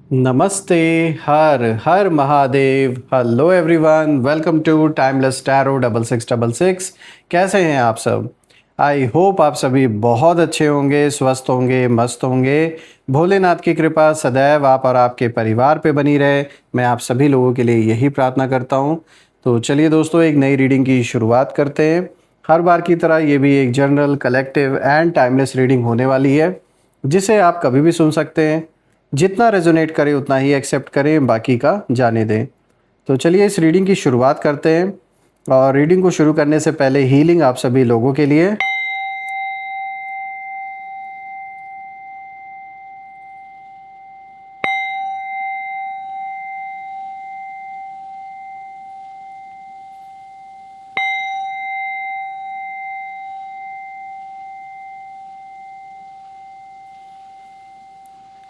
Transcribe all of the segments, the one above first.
नमस्ते। हर हर Mahadev. Hello everyone, welcome to timeless tarot 6666। कैसे हैं आप सब? आई होप आप सभी बहुत अच्छे होंगे, स्वस्थ होंगे, मस्त होंगे। भोलेनाथ की कृपा सदैव आप और आपके परिवार पे बनी रहे, मैं आप सभी लोगों के लिए यही प्रार्थना करता हूँ। तो चलिए दोस्तों, एक नई रीडिंग की शुरुआत करते हैं। हर बार की तरह ये भी एक general, collective and timeless reading होने वाली है, जिसे आप कभी भी सुन सकते हैं। जितना रेजोनेट करे उतना ही एक्सेप्ट करें, बाकी का जाने दें। तो चलिए इस रीडिंग की शुरुआत करते हैं। और रीडिंग को शुरू करने से पहले हीलिंग आप सभी लोगों के लिए।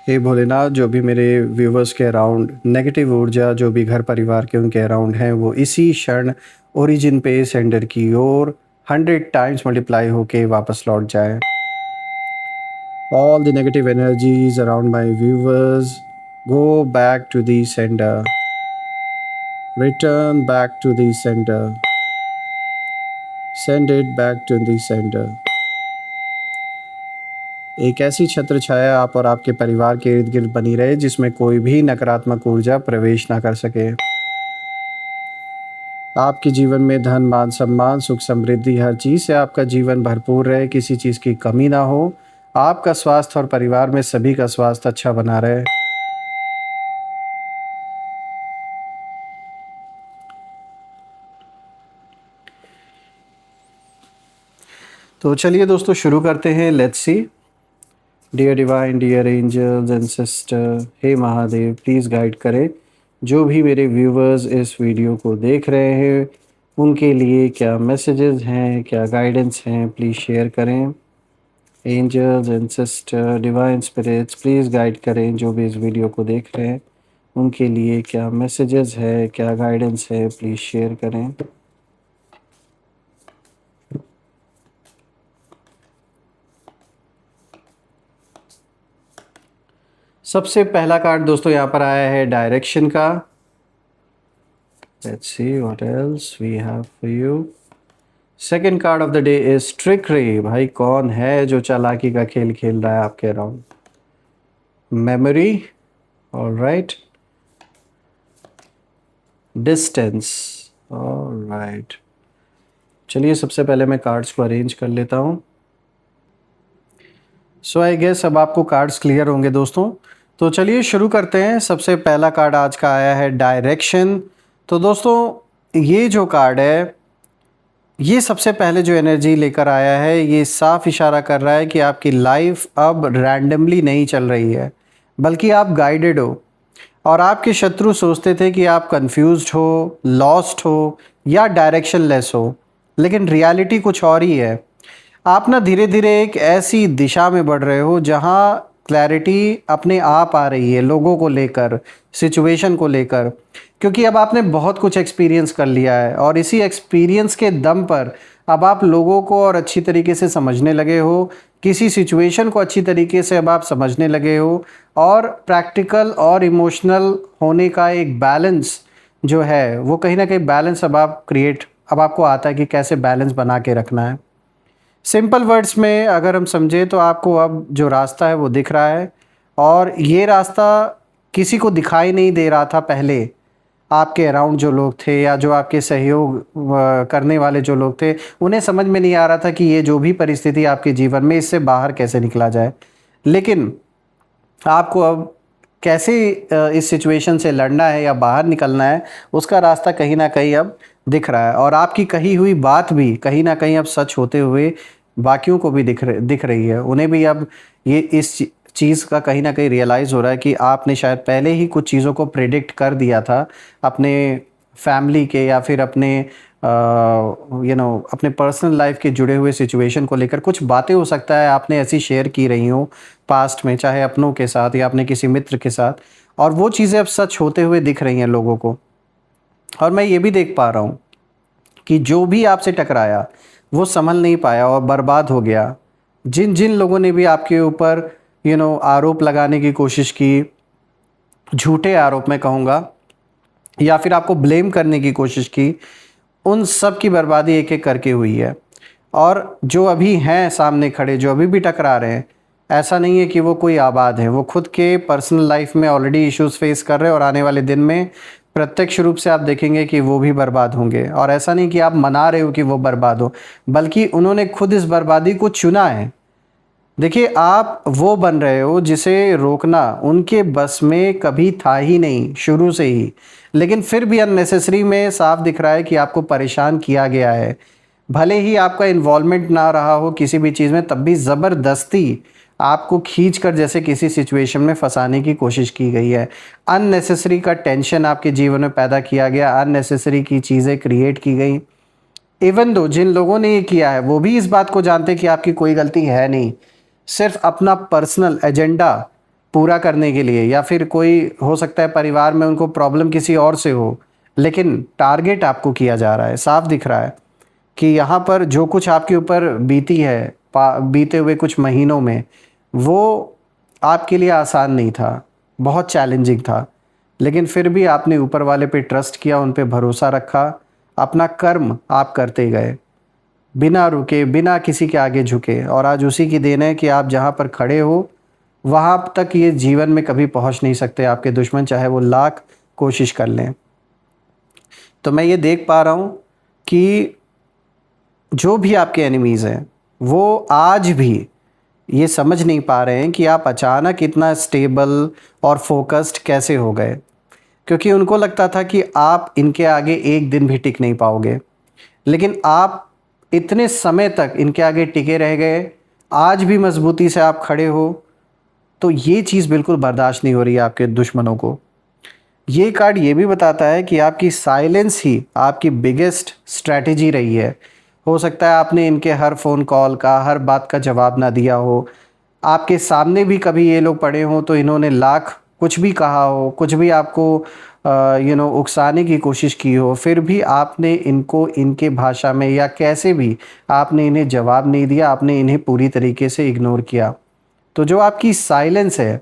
हे भोलेनाथ, जो भी मेरे व्यूवर्स के अराउंड नेगेटिव ऊर्जा जो भी घर परिवार के उनके अराउंड हैं, वो इसी क्षण ओरिजिन पे सेंडर की ओर 100 टाइम्स मल्टीप्लाई होके वापस लौट जाए। All the negative energies around my viewers go back to the sender, return back to the sender, send it back to the sender. एक ऐसी छत्र छाया आप और आपके परिवार के इर्द गिर्द बनी रहे, जिसमें कोई भी नकारात्मक ऊर्जा प्रवेश ना कर सके। आपके जीवन में धन, मान, सम्मान, सुख, समृद्धि, हर चीज़ से आपका जीवन भरपूर रहे, किसी चीज़ की कमी ना हो। आपका स्वास्थ्य और परिवार में सभी का स्वास्थ्य अच्छा बना रहे। तो चलिए दोस्तों, शुरू करते हैं। Let's see. Dear divine, dear angels and sister, हे महादेव, प्लीज़ गाइड करें जो भी मेरे व्यूवर्स इस वीडियो को देख रहे हैं, उनके लिए क्या मैसेजेस हैं, क्या गाइडेंस हैं, प्लीज़ शेयर करें। Angels and sister, divine spirits, please guide करें जो भी इस वीडियो को देख रहे हैं, उनके लिए क्या मैसेजेस है, क्या गाइडेंस है, प्लीज़ शेयर करें। सबसे पहला कार्ड दोस्तों यहाँ पर आया है डायरेक्शन का। Let's see what else we have for you. Second card of the day is trickery. भाई, कौन है जो चालाकी का खेल खेल रहा है आपके around? Memory. Alright. Distance. Alright. चलिए सबसे पहले मैं कार्ड्स को अरेंज कर लेता हूँ। सो आई गेस अब आपको कार्ड्स क्लियर होंगे दोस्तों। तो चलिए शुरू करते हैं। सबसे पहला कार्ड आज का आया है डायरेक्शन। तो दोस्तों, ये जो कार्ड है, ये सबसे पहले जो एनर्जी लेकर आया है, ये साफ इशारा कर रहा है कि आपकी लाइफ अब रैंडमली नहीं चल रही है, बल्कि आप गाइडेड हो। और आपके शत्रु सोचते थे कि आप कंफ्यूज्ड हो, लॉस्ट हो या डायरेक्शनलेस हो, लेकिन रियलिटी कुछ और ही है। आप ना धीरे धीरे एक ऐसी दिशा में बढ़ रहे हो जहाँ क्लैरिटी अपने आप आ रही है, लोगों को लेकर, सिचुएशन को लेकर। क्योंकि अब आपने बहुत कुछ एक्सपीरियंस कर लिया है, और इसी एक्सपीरियंस के दम पर अब आप लोगों को और अच्छी तरीके से समझने लगे हो, किसी सिचुएशन को अच्छी तरीके से अब आप समझने लगे हो। और प्रैक्टिकल और इमोशनल होने का एक बैलेंस जो है, वो कहीं ना कहीं बैलेंस अब आपको आता है कि कैसे बैलेंस बना के रखना है। सिंपल वर्ड्स में अगर हम समझें तो आपको अब जो रास्ता है वो दिख रहा है। और ये रास्ता किसी को दिखाई नहीं दे रहा था पहले। आपके अराउंड जो लोग थे या जो आपके सहयोग करने वाले जो लोग थे, उन्हें समझ में नहीं आ रहा था कि ये जो भी परिस्थिति आपके जीवन में, इससे बाहर कैसे निकला जाए। लेकिन आपको अब कैसे इस सिचुएशन से लड़ना है या बाहर निकलना है, उसका रास्ता कहीं ना कहीं अब दिख रहा है। और आपकी कही हुई बात भी कहीं ना कहीं अब सच होते हुए बाकियों को भी दिख रही है। उन्हें भी अब ये इस चीज़ का कहीं ना कहीं रियलाइज़ हो रहा है कि आपने शायद पहले ही कुछ चीज़ों को प्रिडिक्ट कर दिया था, अपने फैमिली के या फिर अपने अपने पर्सनल लाइफ के जुड़े हुए सिचुएशन को लेकर। कुछ बातें हो सकता है आपने ऐसी शेयर की रही हो पास्ट में, चाहे अपनों के साथ या अपने किसी मित्र के साथ, और वो चीज़ें अब सच होते हुए दिख रही हैं लोगों को। और मैं ये भी देख पा रहा हूँ कि जो भी आपसे टकराया वो संभल नहीं पाया और बर्बाद हो गया। जिन जिन लोगों ने भी आपके ऊपर आरोप लगाने की कोशिश की, झूठे आरोप मैं कहूँगा, या फिर आपको ब्लेम करने की कोशिश की, उन सब की बर्बादी एक एक करके हुई है। और जो अभी हैं सामने खड़े, जो अभी भी टकरा रहे हैं, ऐसा नहीं है कि वो कोई आबाद है, वो खुद के पर्सनल लाइफ में ऑलरेडी इश्यूज़ फेस कर रहे हैं और आने वाले दिन में प्रत्यक्ष रूप से आप देखेंगे कि वो भी बर्बाद होंगे। और ऐसा नहीं कि आप मना रहे हो कि वो बर्बाद हो, बल्कि उन्होंने खुद इस बर्बादी को चुना है। देखिए, आप वो बन रहे हो जिसे रोकना उनके बस में कभी था ही नहीं शुरू से ही, लेकिन फिर भी अननेसेसरी में साफ दिख रहा है कि आपको परेशान किया गया है। भले ही आपका इन्वॉल्वमेंट ना रहा हो किसी भी चीज़ में, तब भी ज़बरदस्ती आपको खींच कर जैसे किसी सिचुएशन में फंसाने की कोशिश की गई है। अननेसेसरी का टेंशन आपके जीवन में पैदा किया गया, अननेसेसरी की चीज़ें क्रिएट की गई। इवन दो जिन लोगों ने ये किया है वो भी इस बात को जानते कि आपकी कोई गलती है नहीं, सिर्फ अपना पर्सनल एजेंडा पूरा करने के लिए, या फिर कोई हो सकता है परिवार में उनको प्रॉब्लम किसी और से हो, लेकिन टारगेट आपको किया जा रहा है। साफ दिख रहा है कि यहाँ पर जो कुछ आपके ऊपर बीती है बीते हुए कुछ महीनों में, वो आपके लिए आसान नहीं था, बहुत चैलेंजिंग था, लेकिन फिर भी आपने ऊपर वाले पे ट्रस्ट किया, उन पे भरोसा रखा, अपना कर्म आप करते गए बिना रुके, बिना किसी के आगे झुके। और आज उसी की देन है कि आप जहाँ पर खड़े हो वहाँ तक ये जीवन में कभी पहुँच नहीं सकते आपके दुश्मन, चाहे वो लाख कोशिश कर लें। तो मैं ये देख पा रहा हूँ कि जो भी आपके एनिमीज़ हैं वो आज भी ये समझ नहीं पा रहे हैं कि आप अचानक इतना स्टेबल और फोकस्ड कैसे हो गए, क्योंकि उनको लगता था कि आप इनके आगे एक दिन भी टिक नहीं पाओगे, लेकिन आप इतने समय तक इनके आगे टिके रह गए, आज भी मजबूती से आप खड़े हो। तो ये चीज़ बिल्कुल बर्दाश्त नहीं हो रही है आपके दुश्मनों को। ये कार्ड ये भी बताता है कि आपकी साइलेंस ही आपकी बिगेस्ट स्ट्रैटेजी रही है। हो सकता है आपने इनके हर फ़ोन कॉल का, हर बात का जवाब ना दिया हो, आपके सामने भी कभी ये लोग पड़े हों तो इन्होंने लाख कुछ भी कहा हो, कुछ भी आपको उकसाने की कोशिश की हो, फिर भी आपने इनको इनके भाषा में या कैसे भी आपने इन्हें जवाब नहीं दिया, आपने इन्हें पूरी तरीके से इग्नोर किया। तो जो आपकी साइलेंस है,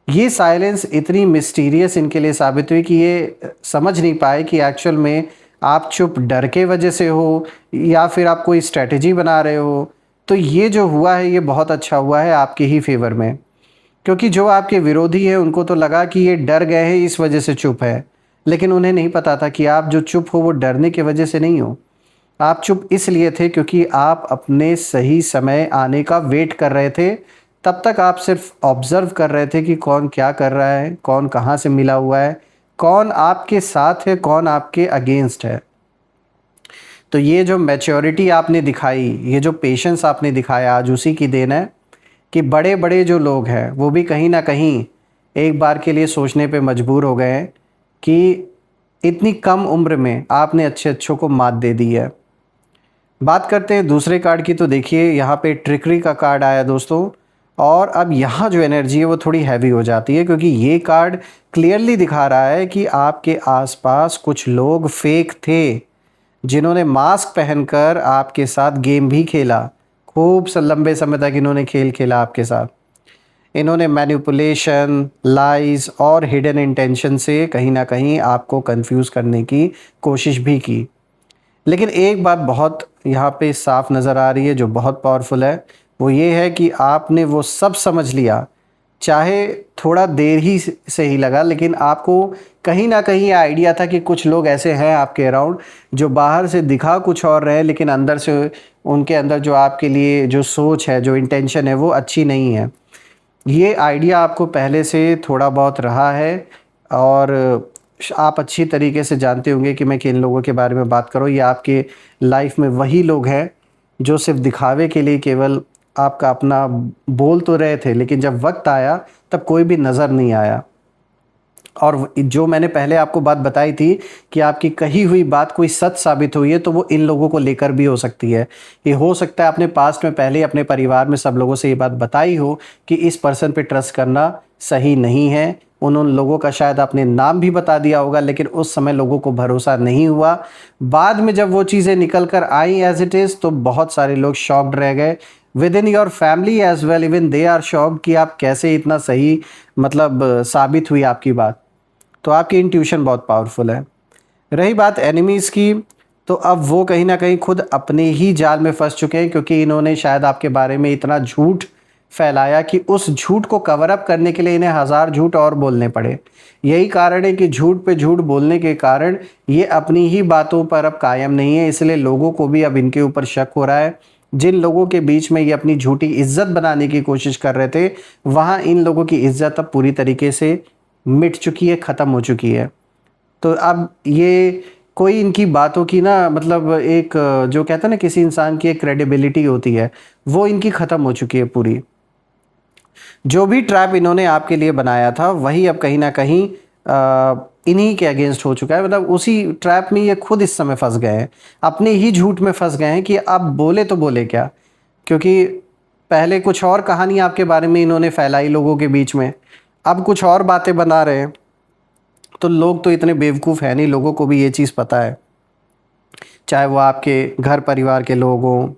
ये साइलेंस इतनी मिस्टीरियस इनके लिए साबित हुई कि ये समझ नहीं पाए कि एक्चुअल में आप चुप डर के वजह से हो या फिर आप कोई स्ट्रैटेजी बना रहे हो। तो ये जो हुआ है ये बहुत अच्छा हुआ है आपके ही फेवर में, क्योंकि जो आपके विरोधी हैं उनको तो लगा कि ये डर गए हैं इस वजह से चुप है, लेकिन उन्हें नहीं पता था कि आप जो चुप हो वो डरने की वजह से नहीं हो। आप चुप इसलिए थे क्योंकि आप अपने सही समय आने का वेट कर रहे थे। तब तक आप सिर्फ ऑब्ज़र्व कर रहे थे कि कौन क्या कर रहा है, कौन कहाँ से मिला हुआ है, कौन आपके साथ है, कौन आपके अगेंस्ट है। तो ये जो मैच्योरिटी आपने दिखाई, ये जो पेशेंस आपने दिखाया, आज उसी की देन है कि बड़े बड़े जो लोग हैं वो भी कहीं ना कहीं एक बार के लिए सोचने पे मजबूर हो गए हैं कि इतनी कम उम्र में आपने अच्छे अच्छों को मात दे दी है। बात करते हैं दूसरे कार्ड की। तो देखिए यहाँ पे ट्रिकरी का कार्ड आया दोस्तों, और अब यहाँ जो एनर्जी है वो थोड़ी हैवी हो जाती है, क्योंकि ये कार्ड क्लियरली दिखा रहा है कि आपके आसपास कुछ लोग फेक थे जिन्होंने मास्क पहनकर आपके साथ गेम भी खेला। खूब लंबे समय तक इन्होंने खेल खेला आपके साथ। इन्होंने मैनिपुलेशन, लाइज और हिडन इंटेंशन से कहीं ना कहीं आपको कंफ्यूज करने की कोशिश भी की। लेकिन एक बात बहुत यहाँ पे साफ नज़र आ रही है जो बहुत पावरफुल है, वो ये है कि आपने वो सब समझ लिया, चाहे थोड़ा देर ही से ही लगा, लेकिन आपको कहीं ना कहीं आइडिया था कि कुछ लोग ऐसे हैं आपके अराउंड जो बाहर से दिखा कुछ और रहे, लेकिन अंदर से उनके अंदर जो आपके लिए जो सोच है, जो इंटेंशन है वो अच्छी नहीं है। ये आइडिया आपको पहले से थोड़ा बहुत रहा है, और आप अच्छी तरीके से जानते होंगे कि मैं किन लोगों के बारे में बात कर रहा हूँ। ये आपके लाइफ में वही लोग हैं जो सिर्फ दिखावे के लिए केवल आपका अपना बोल तो रहे थे, लेकिन जब वक्त आया तब कोई भी नज़र नहीं आया। और जो मैंने पहले आपको बात बताई थी कि आपकी कही हुई बात कोई सच साबित हुई है, तो वो इन लोगों को लेकर भी हो सकती है। ये हो सकता है आपने पास्ट में पहले अपने परिवार में सब लोगों से ये बात बताई हो कि इस पर्सन पे ट्रस्ट करना सही नहीं है। उन लोगों का शायद आपने नाम भी बता दिया होगा, लेकिन उस समय लोगों को भरोसा नहीं हुआ। बाद में जब वो चीज़ें निकल कर आई एज इट इज़, तो बहुत सारे लोग शॉक्ड रह गए। Within your family as well, even they are shocked कि आप कैसे इतना सही साबित हुई आपकी बात। तो आपकी इंट्यूशन बहुत पावरफुल है। रही बात एनिमीज़ की, तो अब वो कहीं ना कहीं खुद अपने ही जाल में फंस चुके हैं, क्योंकि इन्होंने शायद आपके बारे में इतना झूठ फैलाया कि उस झूठ को कवर अप करने के लिए इन्हें हज़ार झूठ और बोलने पड़े। यही कारण है कि झूठ पे झूठ बोलने के कारण ये अपनी ही बातों पर अब कायम नहीं है, इसलिए लोगों को भी अब इनके ऊपर शक हो रहा है। जिन लोगों के बीच में ये अपनी झूठी इज्जत बनाने की कोशिश कर रहे थे, वहाँ इन लोगों की इज्जत अब पूरी तरीके से मिट चुकी है, ख़त्म हो चुकी है। तो अब ये कोई इनकी बातों की ना, मतलब एक जो कहते हैं ना किसी इंसान की एक क्रेडिबिलिटी होती है, वो इनकी ख़त्म हो चुकी है पूरी। जो भी ट्रैप इन्होंने आपके लिए बनाया था वही अब कहीं ना कहीं इन्हीं के अगेंस्ट हो चुका है। मतलब उसी ट्रैप में ये खुद इस समय फंस गए हैं, अपने ही झूठ में फंस गए हैं कि अब बोले तो बोले क्या, क्योंकि पहले कुछ और कहानी आपके बारे में इन्होंने फैलाई लोगों के बीच में, अब कुछ और बातें बना रहे हैं। तो लोग तो इतने बेवकूफ़ हैं नहीं, लोगों को भी ये चीज़ पता है, चाहे वो आपके घर परिवार के लोग हों,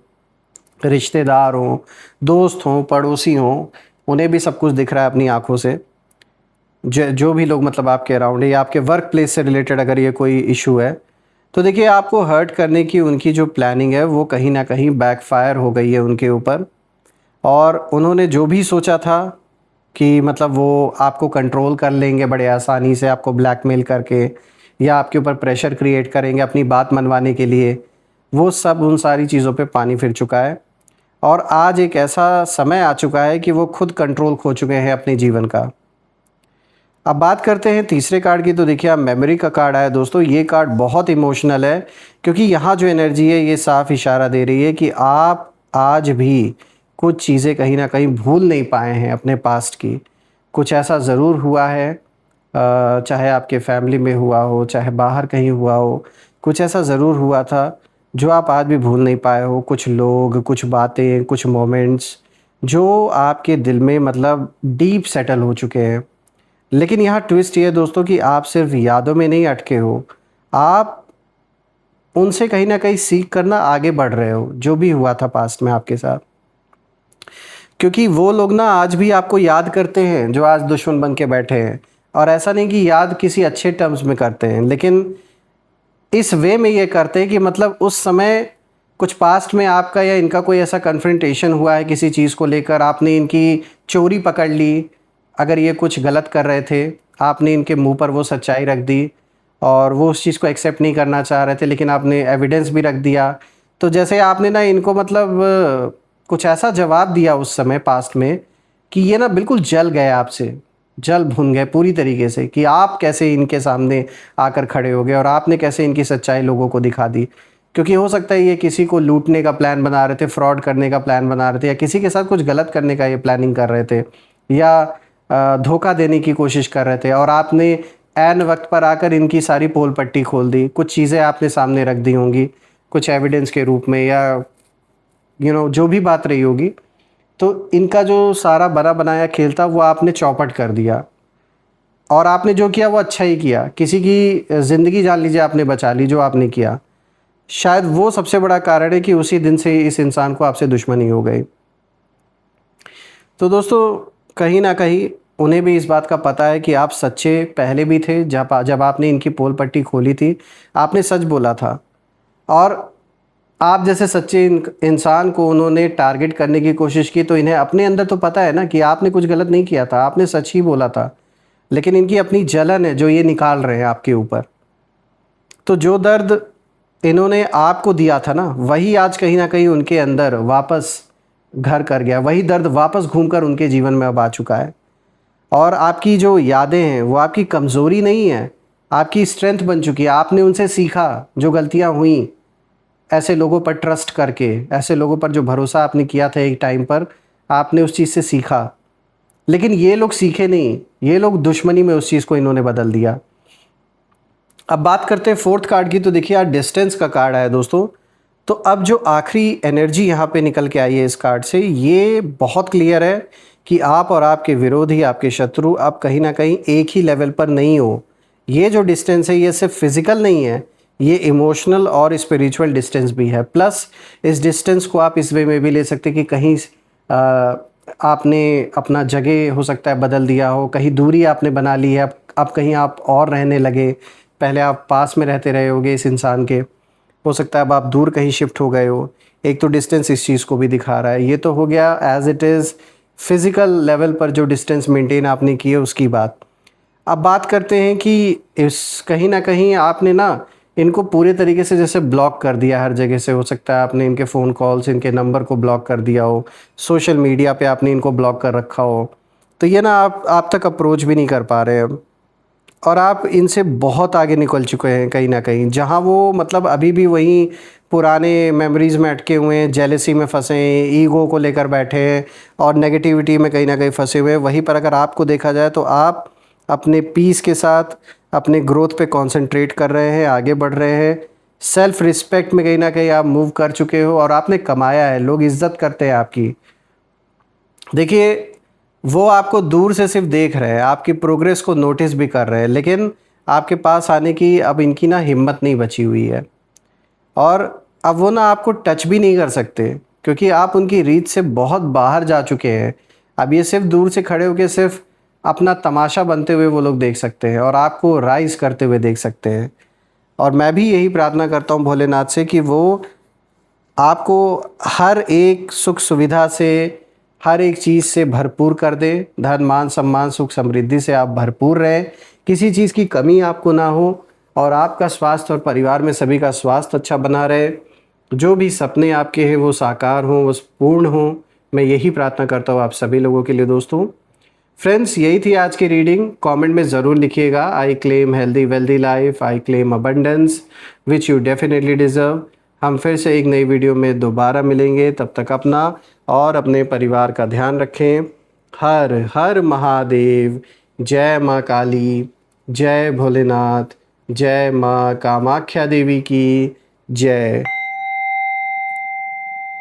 रिश्तेदार हों, दोस्त हों, पड़ोसी हों, उन्हें भी सब कुछ दिख रहा है अपनी आँखों से। जो भी लोग मतलब आपके अराउंड है या आपके वर्क प्लेस से रिलेटेड अगर ये कोई इशू है, तो देखिए आपको हर्ट करने की उनकी जो प्लानिंग है वो कहीं ना कहीं बैकफायर हो गई है उनके ऊपर। और उन्होंने जो भी सोचा था कि मतलब वो आपको कंट्रोल कर लेंगे बड़े आसानी से, आपको ब्लैकमेल करके या आपके ऊपर प्रेशर क्रिएट करेंगे अपनी बात मनवाने के लिए, वो सब उन सारी चीज़ों पे पानी फिर चुका है। और आज एक ऐसा समय आ चुका है कि वो खुद कंट्रोल खो चुके हैं अपने जीवन का। अब बात करते हैं तीसरे कार्ड की, तो देखिए आप मेमोरी का कार्ड आया दोस्तों। ये कार्ड बहुत इमोशनल है, क्योंकि यहाँ जो एनर्जी है ये साफ इशारा दे रही है कि आप आज भी कुछ चीज़ें कहीं ना कहीं भूल नहीं पाए हैं अपने पास्ट की। कुछ ऐसा ज़रूर हुआ है, चाहे आपके फैमिली में हुआ हो, चाहे बाहर कहीं हुआ हो, कुछ ऐसा ज़रूर हुआ था जो आप आज भी भूल नहीं पाए हो। कुछ लोग, कुछ बातें, कुछ मोमेंट्स जो आपके दिल में मतलब डीप सेटल हो चुके हैं। लेकिन यहाँ ट्विस्ट ये है दोस्तों कि आप सिर्फ यादों में नहीं अटके हो, आप उनसे कहीं ना कहीं सीख कर ना आगे बढ़ रहे हो, जो भी हुआ था पास्ट में आपके साथ। क्योंकि वो लोग ना आज भी आपको याद करते हैं जो आज दुश्मन बन के बैठे हैं। और ऐसा नहीं कि याद किसी अच्छे टर्म्स में करते हैं, लेकिन इस वे में ये करते हैं कि मतलब उस समय कुछ पास्ट में आपका या इनका कोई ऐसा कन्फ्रंटेशन हुआ है किसी चीज़ को लेकर, आपने इनकी चोरी पकड़ ली। अगर ये कुछ गलत कर रहे थे, आपने इनके मुंह पर वो सच्चाई रख दी और वो उस चीज़ को एक्सेप्ट नहीं करना चाह रहे थे, लेकिन आपने एविडेंस भी रख दिया। तो जैसे आपने ना इनको मतलब कुछ ऐसा जवाब दिया उस समय पास्ट में कि ये ना बिल्कुल जल गए आपसे, जल भुन गए पूरी तरीके से कि आप कैसे इनके सामने आकर खड़े हो गए और आपने कैसे इनकी सच्चाई लोगों को दिखा दी। क्योंकि हो सकता है ये किसी को लूटने का प्लान बना रहे थे, फ्रॉड करने का प्लान बना रहे थे, या किसी के साथ कुछ गलत करने का ये प्लानिंग कर रहे थे, या धोखा देने की कोशिश कर रहे थे। और आपने ऐन वक्त पर आकर इनकी सारी पोल पट्टी खोल दी, कुछ चीज़ें आपने सामने रख दी होंगी कुछ एविडेंस के रूप में, या जो भी बात रही होगी। तो इनका जो सारा बना बनाया खेल था वो आपने चौपट कर दिया, और आपने जो किया वो अच्छा ही किया। किसी की ज़िंदगी जान लीजिए आपने बचा ली जो आपने किया। शायद वो सबसे बड़ा कारण है कि उसी दिन से इस इंसान को आपसे दुश्मनी हो गई। तो दोस्तों कहीं ना कहीं उन्हें भी इस बात का पता है कि आप सच्चे पहले भी थे। जब आपने इनकी पोल पट्टी खोली थी, आपने सच बोला था। और आप जैसे सच्चे इंसान को उन्होंने टारगेट करने की कोशिश की, तो इन्हें अपने अंदर तो पता है ना कि आपने कुछ गलत नहीं किया था, आपने सच ही बोला था। लेकिन इनकी अपनी जलन है जो ये निकाल रहे हैं आपके ऊपर। तो जो दर्द इन्होंने आपको दिया था ना, वही आज कहीं ना कहीं उनके अंदर वापस घर कर गया। वही दर्द वापस घूमकर उनके जीवन में अब आ चुका है। और आपकी जो यादें हैं वो आपकी कमज़ोरी नहीं है, आपकी स्ट्रेंथ बन चुकी है। आपने उनसे सीखा, जो गलतियां हुई ऐसे लोगों पर ट्रस्ट करके, ऐसे लोगों पर जो भरोसा आपने किया था एक टाइम पर, आपने उस चीज़ से सीखा। लेकिन ये लोग सीखे नहीं, ये लोग दुश्मनी में उस चीज़ को इन्होंने बदल दिया। अब बात करते हैं फोर्थ कार्ड की, तो देखिए आज डिस्टेंस का कार्ड आया दोस्तों। तो अब जो आखिरी एनर्जी यहाँ पे निकल के आई है इस कार्ड से, ये बहुत क्लियर है कि आप और आपके विरोधी, आपके शत्रु अब कहीं ना कहीं एक ही लेवल पर नहीं हो। ये जो डिस्टेंस है ये सिर्फ फिज़िकल नहीं है, ये इमोशनल और स्पिरिचुअल डिस्टेंस भी है। प्लस इस डिस्टेंस को आप इस वे में भी ले सकते कि कहीं आपने अपना जगह हो सकता है बदल दिया हो, कहीं दूरी आपने बना ली है, अब कहीं आप और रहने लगे, पहले आप पास में रहते रहे होगे इस इंसान के, हो सकता है अब आप दूर कहीं शिफ्ट हो गए हो। एक तो डिस्टेंस इस चीज़ को भी दिखा रहा है। ये तो हो गया as it is physical level पर जो डिस्टेंस मेंटेन आपने की है उसकी बात। अब बात करते हैं कि इस कहीं ना कहीं आपने ना इनको पूरे तरीके से जैसे ब्लॉक कर दिया हर जगह से। हो सकता है आपने इनके फ़ोन कॉल्स, इनके नंबर को ब्लॉक कर दिया हो, सोशल मीडिया पे आपने इनको ब्लॉक कर रखा हो, तो ये ना आप तक अप्रोच भी नहीं कर पा रहे हैं। और आप इनसे बहुत आगे निकल चुके हैं कहीं न कहीं, जहाँ वो मतलब अभी भी वहीं पुराने मेमोरीज़ में अटके हुए हैं, जेलसी में फँसे हैं, ईगो को लेकर बैठे हैं और नेगेटिविटी में कहीं न कहीं फँसे हुए हैं। वहीं पर अगर आपको देखा जाए तो आप अपने पीस के साथ अपने ग्रोथ पे कंसंट्रेट कर रहे हैं, आगे बढ़ रहे हैं। सेल्फ़ रिस्पेक्ट में कहीं न कहीं आप मूव कर चुके हो और आपने कमाया है, लोग इज़्ज़त करते हैं आपकी। देखिए, वो आपको दूर से सिर्फ देख रहे हैं, आपकी प्रोग्रेस को नोटिस भी कर रहे हैं, लेकिन आपके पास आने की अब इनकी ना हिम्मत नहीं बची हुई है। और अब वो ना आपको टच भी नहीं कर सकते, क्योंकि आप उनकी रीच से बहुत बाहर जा चुके हैं। अब ये सिर्फ दूर से खड़े होकर सिर्फ अपना तमाशा बनते हुए वो लोग देख सकते हैं और आपको राइज़ करते हुए देख सकते हैं। और मैं भी यही प्रार्थना करता हूँ भोलेनाथ से कि वो आपको हर एक सुख सुविधा से, हर एक चीज़ से भरपूर कर दे। धन मान सम्मान सुख समृद्धि से आप भरपूर रहें, किसी चीज़ की कमी आपको ना हो और आपका स्वास्थ्य और परिवार में सभी का स्वास्थ्य अच्छा बना रहे। जो भी सपने आपके हैं वो साकार हों, वो पूर्ण हों। मैं यही प्रार्थना करता हूँ आप सभी लोगों के लिए दोस्तों। फ्रेंड्स, यही थी आज की रीडिंग। कमेंट में ज़रूर लिखिएगा, I claim healthy wealthy life, I claim abundance which you definitely deserve. हम फिर से एक नई वीडियो में दोबारा मिलेंगे, तब तक अपना और अपने परिवार का ध्यान रखें। हर हर महादेव। जय माँ काली, जय भोलेनाथ, जय माँ कामाख्या देवी की जय।